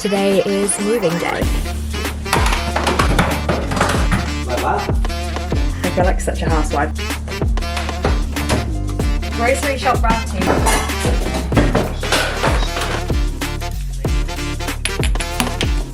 Today is moving day. I feel like such a housewife. Grocery shop round 2.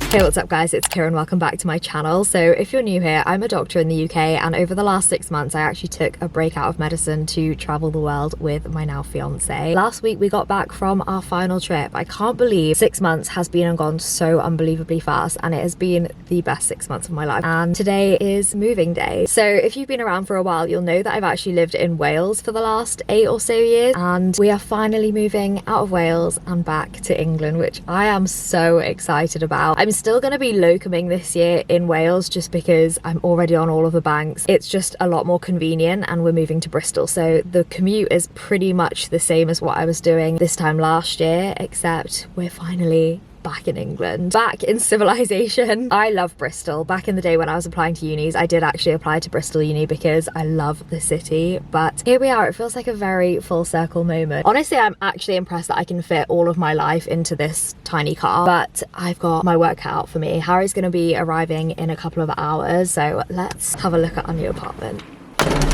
Hey, what's up guys, it's Kira and welcome back to my channel. So if you're new here, I'm a doctor in the UK and over the last 6 months I actually took a break out of medicine to travel the world with my now fiance. Last week we got back from our final trip. I can't believe 6 months has been and gone so unbelievably fast, and it has been the best 6 months of my life. And today is moving day. So if you've been around for a while, you'll know that I've actually lived in Wales for the last 8 or so years, and we are finally moving out of Wales and back to England, which I am so excited about. I'm still going to be locuming this year in Wales just because I'm already on all of the banks. It's just a lot more convenient, and we're moving to Bristol, so the commute is pretty much the same as what I was doing this time last year, except we're finally back in England, back in civilization. I love Bristol. Back in the day when I was applying to unis, I did actually apply to Bristol Uni because I love the city, but here we are. It feels like a very full circle moment. Honestly, I'm actually impressed that I can fit all of my life into this tiny car, but I've got my work cut out for me. Harry's going to be arriving in a couple of hours, so let's have a look at our new apartment.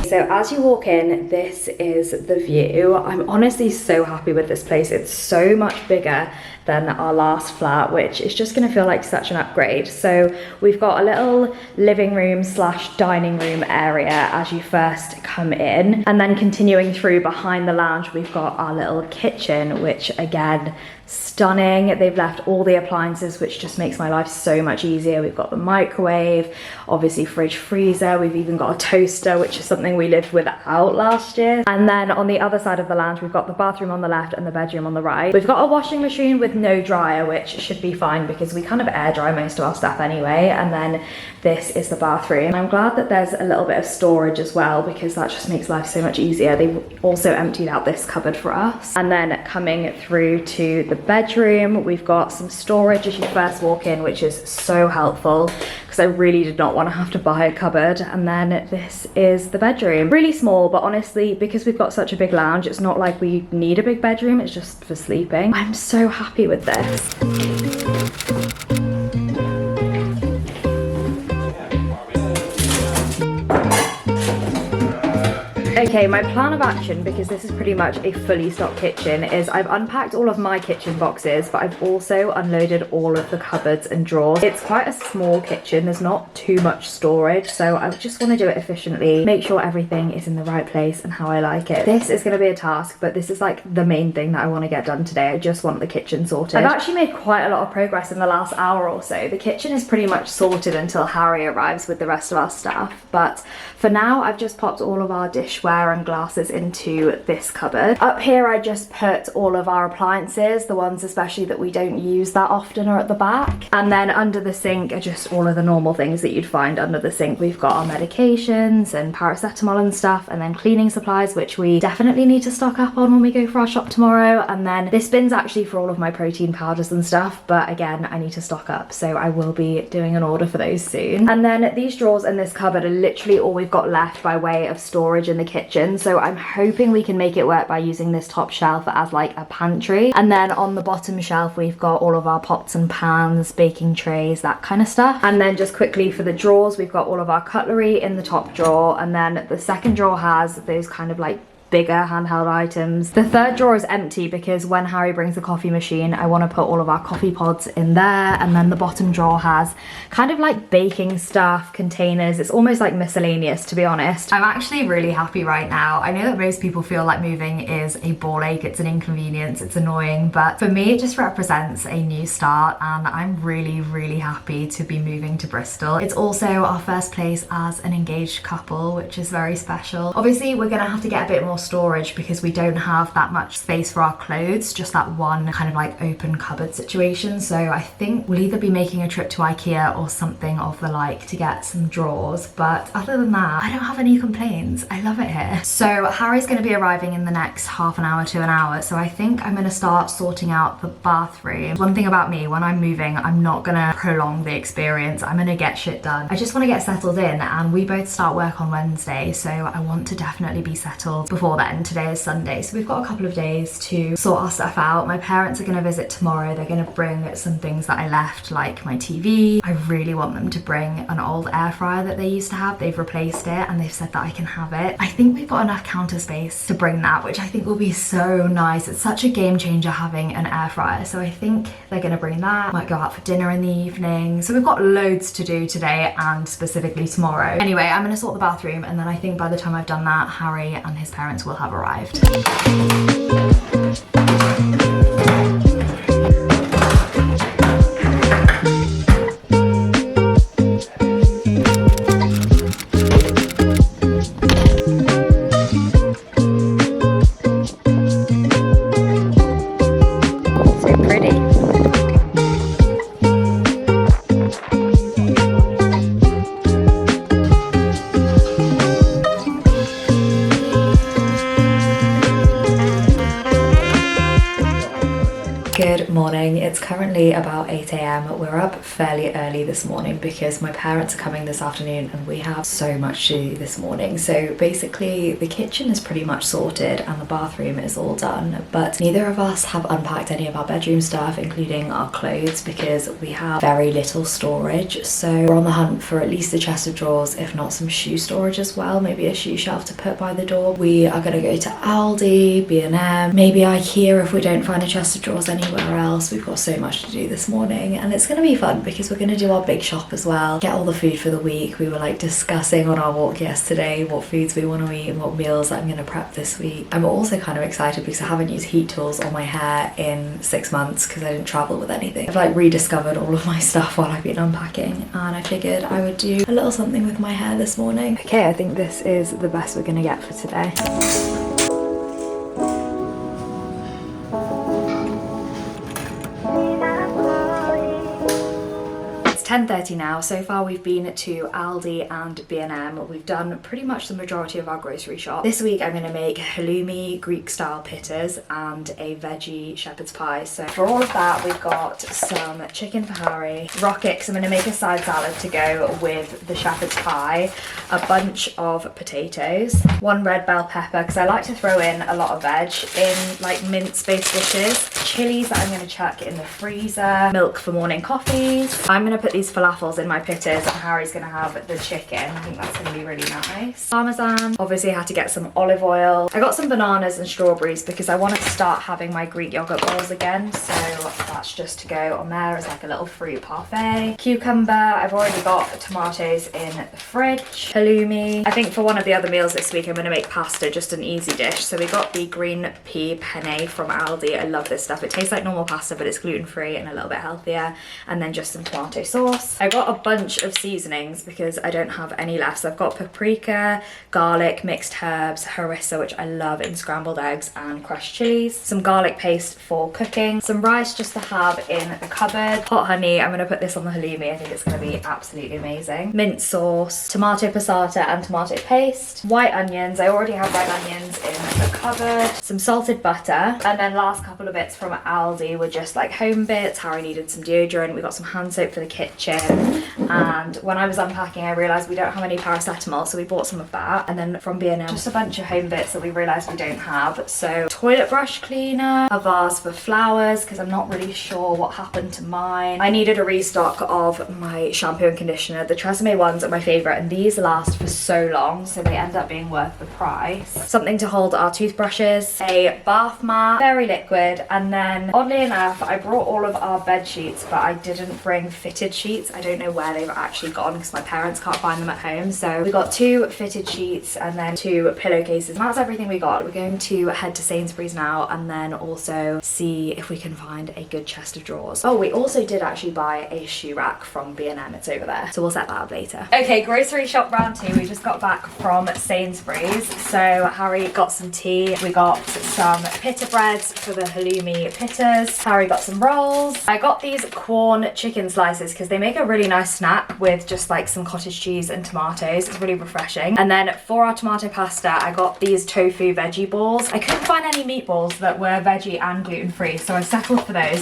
So as you walk in, this is the view. I'm honestly so happy with this place. It's so much bigger than our last flat, which is just going to feel like such an upgrade. So we've got a little living room slash dining room area as you first come in, and then continuing through behind the lounge we've got our little kitchen, which again, stunning. They've left all the appliances, which just makes my life so much easier. We've got the microwave, obviously fridge, freezer. We've even got a toaster, which is something we lived without last year. And then on the other side of the lounge, we've got the bathroom on the left and the bedroom on the right. We've got a washing machine with no dryer, which should be fine because we kind of air dry most of our stuff anyway. And then this is the bathroom. I'm glad that there's a little bit of storage as well, because that just makes life so much easier. They've also emptied out this cupboard for us. And then coming through to the bedroom, we've got some storage as you first walk in, which is so helpful because I really did not want to have to buy a cupboard. And then this is the bedroom. Really small, but honestly, because we've got such a big lounge, it's not like we need a big bedroom, it's just for sleeping. I'm so happy with this. Okay, my plan of action, because this is pretty much a fully stocked kitchen, is I've unpacked all of my kitchen boxes, but I've also unloaded all of the cupboards and drawers. It's quite a small kitchen, there's not too much storage, so I just want to do it efficiently, make sure everything is in the right place and how I like it. This is going to be a task, but this is like the main thing that I want to get done today. I just want the kitchen sorted. I've actually made quite a lot of progress in the last hour or so. The kitchen is pretty much sorted until Harry arrives with the rest of our stuff, but for now I've just popped all of our dishware and glasses into this cupboard. Up here I just put all of our appliances, the ones especially that we don't use that often, are at the back. And then under the sink are just all of the normal things that you'd find under the sink. We've got our medications and paracetamol and stuff, and then cleaning supplies, which we definitely need to stock up on when we go for our shop tomorrow. And then this bin's actually for all of my protein powders and stuff, but again, I need to stock up, so I will be doing an order for those soon. And then these drawers in this cupboard are literally all we've got left by way of storage in the kitchen, so I'm hoping we can make it work by using this top shelf as like a pantry. And then on the bottom shelf we've got all of our pots and pans, baking trays, that kind of stuff. And then just quickly for the drawers, we've got all of our cutlery in the top drawer, and then the second drawer has those kind of like bigger handheld items. The third drawer is empty because when Harry brings the coffee machine, I want to put all of our coffee pods in there. And then the bottom drawer has kind of like baking stuff, containers. It's almost like miscellaneous, to be honest. I'm actually really happy right now. I know that most people feel like moving is a ball ache, it's an inconvenience, it's annoying, but for me it just represents a new start, and I'm really, really happy to be moving to Bristol. It's also our first place as an engaged couple, which is very special. Obviously we're gonna have to get a bit more storage because we don't have that much space for our clothes, just that one kind of like open cupboard situation. So I think we'll either be making a trip to IKEA or something of the like to get some drawers, but other than that I don't have any complaints. I love it here. So Harry's going to be arriving in the next half an hour to an hour, so I think I'm going to start sorting out the bathroom. One thing about me, when I'm moving, I'm not going to prolong the experience. I'm going to get shit done. I just want to get settled in, and we both start work on Wednesday, so I want to definitely be settled before before then. Today is Sunday, so we've got a couple of days to sort our stuff out. My parents are going to visit tomorrow. They're going to bring some things that I left, like my TV. I really want them to bring an old air fryer that they used to have. They've replaced it and they've said that I can have it. I think we've got enough counter space to bring that, which I think will be so nice. It's such a game changer having an air fryer, so I think they're going to bring that. Might go out for dinner in the evening. So we've got loads to do today and specifically tomorrow. Anyway, I'm going to sort the bathroom, and then I think by the time I've done that, Harry and his parents will have arrived. Good morning. It's currently about 8 a.m. We're up fairly early this morning because my parents are coming this afternoon and we have so much to do this morning. So basically the kitchen is pretty much sorted and the bathroom is all done, but neither of us have unpacked any of our bedroom stuff, including our clothes, because we have very little storage. So we're on the hunt for at least a chest of drawers, if not some shoe storage as well, maybe a shoe shelf to put by the door. We are going to go to Aldi, B&M, maybe IKEA if we don't find a chest of drawers anywhere else. We've got so much to do this morning and it's going to be fun because we're going to do our big shop as well, get all the food for the week. We were like discussing on our walk yesterday what foods we want to eat and what meals I'm going to prep this week. I'm also kind of excited because I haven't used heat tools on my hair in 6 months because I didn't travel with anything. I've like rediscovered all of my stuff while I've been unpacking and I figured I would do a little something with my hair this morning. Okay, I think this is the best we're going to get for today. 10:30 now. So far we've been to Aldi and B&M. We've done pretty much the majority of our grocery shop. This week I'm going to make halloumi Greek style pittas and a veggie shepherd's pie. So for all of that we've got some chicken for Harry, rockets. I'm going to make a side salad to go with the shepherd's pie, a bunch of potatoes, one red bell pepper because I like to throw in a lot of veg in like mince-based dishes, chilies that I'm going to chuck in the freezer, milk for morning coffees. I'm going to put these falafels in my pittas and Harry's gonna have the chicken. I think that's gonna be really nice. Parmesan. Obviously I had to get some olive oil. I got some bananas and strawberries because I want to start having my Greek yogurt bowls again, so that's just to go on there as like a little fruit parfait. Cucumber. I've already got tomatoes in the fridge. Halloumi. I think for one of the other meals this week I'm gonna make pasta, just an easy dish. So we got the green pea penne from Aldi. I love this stuff. It tastes like normal pasta but it's gluten-free and a little bit healthier. And then just some tomato sauce. I got a bunch of seasonings because I don't have any left. So I've got paprika, garlic, mixed herbs, harissa, which I love, in scrambled eggs, and crushed chilies. Some garlic paste for cooking. Some rice just to have in the cupboard. Hot honey. I'm going to put this on the halloumi. I think it's going to be absolutely amazing. Mint sauce, tomato passata and tomato paste. White onions. I already have white onions in the cupboard. Some salted butter. And then last couple of bits from Aldi were just like home bits. Harry needed some deodorant. We got some hand soap for the kitchen. And when I was unpacking I realised we don't have any paracetamol, so we bought some of that. And then from B&M just a bunch of home bits that we realised we don't have. So toilet brush cleaner, a vase for flowers because I'm not really sure what happened to mine. I needed a restock of my shampoo and conditioner. The Tresemme ones are my favourite and these last for so long, so they end up being worth the price. Something to hold our toothbrushes, a bath mat, very liquid, and then oddly enough I brought all of our bed sheets but I didn't bring fitted sheets. I don't know where they've actually gone because my parents can't find them at home. So we got 2 fitted sheets and then 2 pillowcases. And that's everything we got. We're going to head to Sainsbury's now and then also see if we can find a good chest of drawers. Oh, we also did actually buy a shoe rack from B&M. It's over there. So we'll set that up later. Okay, grocery shop round 2. We just got back from Sainsbury's. So Harry got some tea. We got some pita breads for the halloumi pittas. Harry got some rolls. I got these corn chicken slices because they make a really nice snack with just like some cottage cheese and tomatoes. It's really refreshing. And then for our tomato pasta, I got these tofu veggie balls. I couldn't find any meatballs that were veggie and gluten-free, so I settled for those.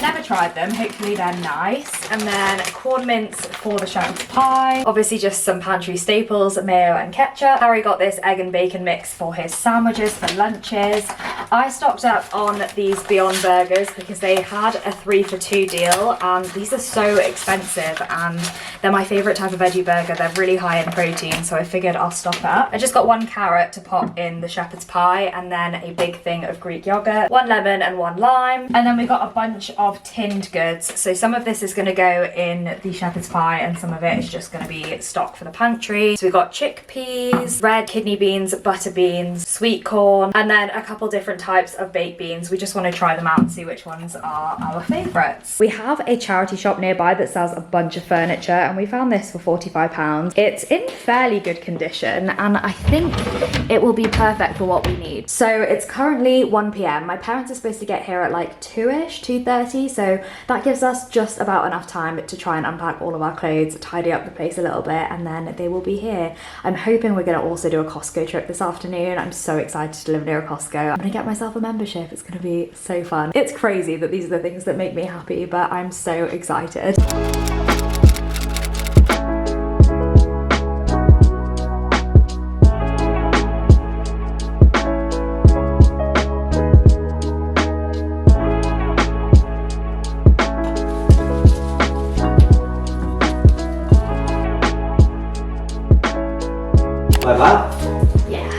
Never tried them. Hopefully they're nice. And then corn mince for the shepherd's pie. Obviously just some pantry staples, mayo and ketchup. Harry got this egg and bacon mix for his sandwiches. sandwiches for lunches. I stocked up on these Beyond Burgers because they had a 3 for 2 deal, and these are so expensive and they're my favourite type of veggie burger. They're really high in protein, so I figured I'll stock up. I just got 1 carrot to pop in the shepherd's pie, and then a big thing of Greek yogurt, 1 lemon and 1 lime, and then we got a bunch of tinned goods. So some of this is going to go in the shepherd's pie and some of it is just going to be stock for the pantry. So we've got chickpeas, red kidney beans, butter beans, sweet corn, and then a couple different types of baked beans. We just want to try them out and see which ones are our favourites. We have a charity shop nearby that sells a bunch of furniture, and we found this for £45. It's in fairly good condition and I think it will be perfect for what we need. So it's currently 1 p.m. My parents are supposed to get here at like 2ish, 2:30, so that gives us just about enough time to try and unpack all of our clothes, tidy up the place a little bit, and then they will be here. I'm hoping we're going to also do a Costco trip this afternoon. I'm so excited to live near a Costco. I'm going to get myself a membership. It's going to be so fun. It's crazy that these are the things that make me happy, but I'm so excited. Like that? Yeah.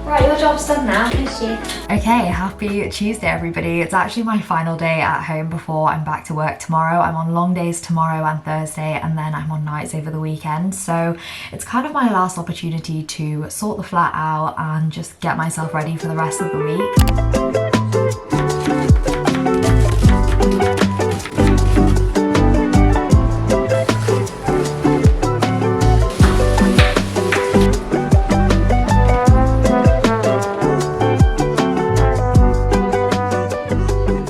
Right, your job's done now. Thank you. Okay, happy Tuesday everybody. It's actually my final day at home before I'm back to work tomorrow. I'm on long days tomorrow and Thursday, and then I'm on nights over the weekend. So it's kind of my last opportunity to sort the flat out and just get myself ready for the rest of the week.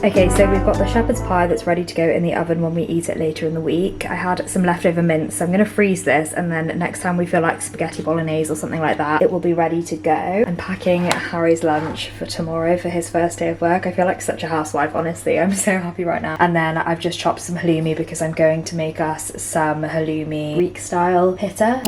Okay, so we've got the shepherd's pie that's ready to go in the oven when we eat it later in the week. I had some leftover mince, so I'm going to freeze this, and then next time we feel like spaghetti bolognese or something like that, it will be ready to go. I'm packing Harry's lunch for tomorrow for his first day of work. I feel like such a housewife, honestly. I'm so happy right now. And then I've just chopped some halloumi because I'm going to make us some halloumi Greek style pita.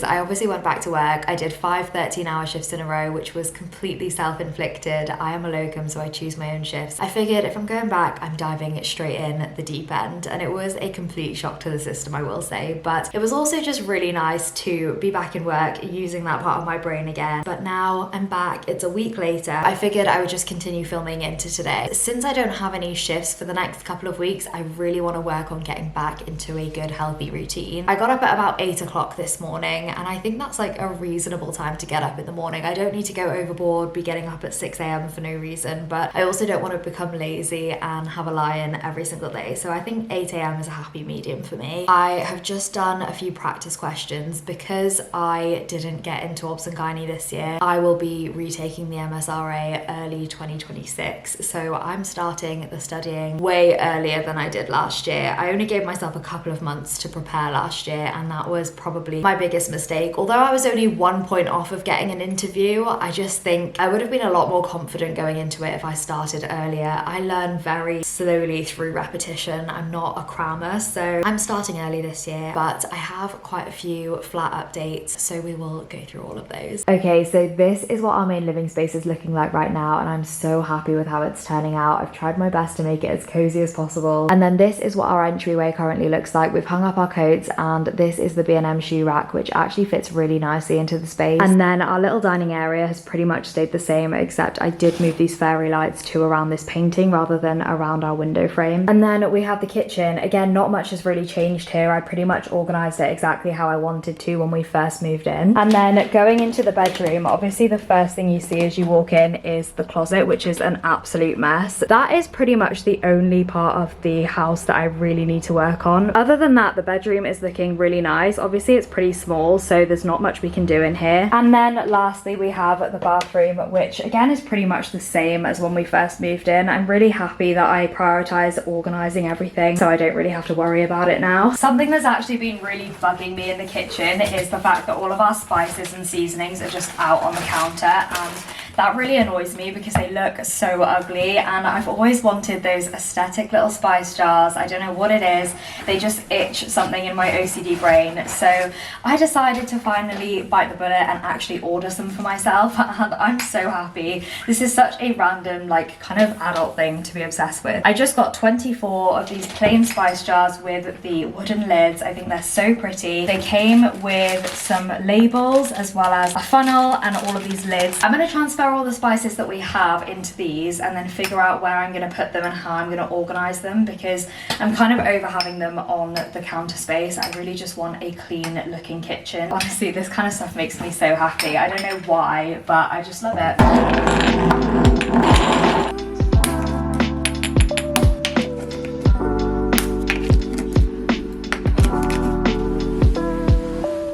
I obviously went back to work. I did 5 13-hour shifts in a row, which was completely self-inflicted. I am a locum, so I choose my own shifts. I figured if I'm going back, I'm diving straight in the deep end, and it was a complete shock to the system, I will say, but it was also just really nice to be back in work using that part of my brain again. But now I'm back, it's a week later. I figured I would just continue filming into today. Since I don't have any shifts for the next couple of weeks, I really want to work on getting back into a good healthy routine. I got up at about 8 o'clock this morning, and I think that's like a reasonable time to get up in the morning. I don't need to go overboard, be getting up at 6 a.m. for no reason, but I also don't want to become lazy and have a lie-in every single day. So I think 8 a.m. is a happy medium for me. I have just done a few practice questions because I didn't get into obs and gynae this year. I will be retaking the MSRA early 2026, so I'm starting the studying way earlier than I did last year. I only gave myself a couple of months to prepare last year, and that was probably my biggest mistake. Although I was only 1 point off of getting an interview, I just think I would have been a lot more confident going into it if I started earlier. I learn very slowly through repetition. I'm not a crammer, so I'm starting early this year, but I have quite a few flat updates, so we will go through all of those. Okay, so this is what our main living space is looking like right now, and I'm so happy with how it's turning out. I've tried my best to make it as cozy as possible. And then this is what our entryway currently looks like. We've hung up our coats, and this is the B&M shoe rack, which actually fits really nicely into the space. And then our little dining area has pretty much stayed the same, except I did move these fairy lights to around this painting rather than around our window frame. And then we have the kitchen. Again, not much has really changed here. I pretty much organized it exactly how I wanted to when we first moved in. And then going into the bedroom, obviously the first thing you see as you walk in is the closet, which is an absolute mess. That is pretty much the only part of the house that I really need to work on. Other than that, the bedroom is looking really nice. Obviously it's pretty small, so so there's not much we can do in here. And then lastly, we have the bathroom, which again is pretty much the same as when we first moved in. I'm really happy that I prioritize organizing everything so I don't really have to worry about it now. Something that's actually been really bugging me in the kitchen is the fact that all of our spices and seasonings are just out on the counter, and that really annoys me because they look so ugly, and I've always wanted those aesthetic little spice jars. I don't know what it is, they just itch something in my OCD brain. So I decided to finally bite the bullet and actually order some for myself, and I'm so happy. This is such a random, like, kind of adult thing to be obsessed with. I just got 24 of these plain spice jars with the wooden lids. I think they're so pretty. They came with some labels as well as a funnel and all of these lids. I'm going to transfer all the spices that we have into these and then figure out where I'm going to put them and how I'm going to organize them, because I'm kind of over having them on the counter space. I really just want a clean looking kitchen. Honestly, this kind of stuff makes me so happy. I don't know why, but I just love it.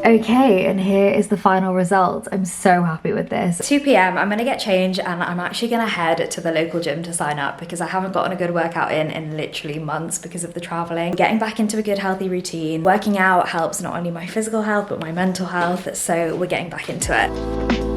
Okay, and here is the final result. I'm so happy with this. 2 p.m, I'm gonna get changed and I'm actually gonna head to the local gym to sign up because I haven't gotten a good workout in literally months because of the traveling. Getting back into a good healthy routine. Working out helps not only my physical health but my mental health, so we're getting back into it.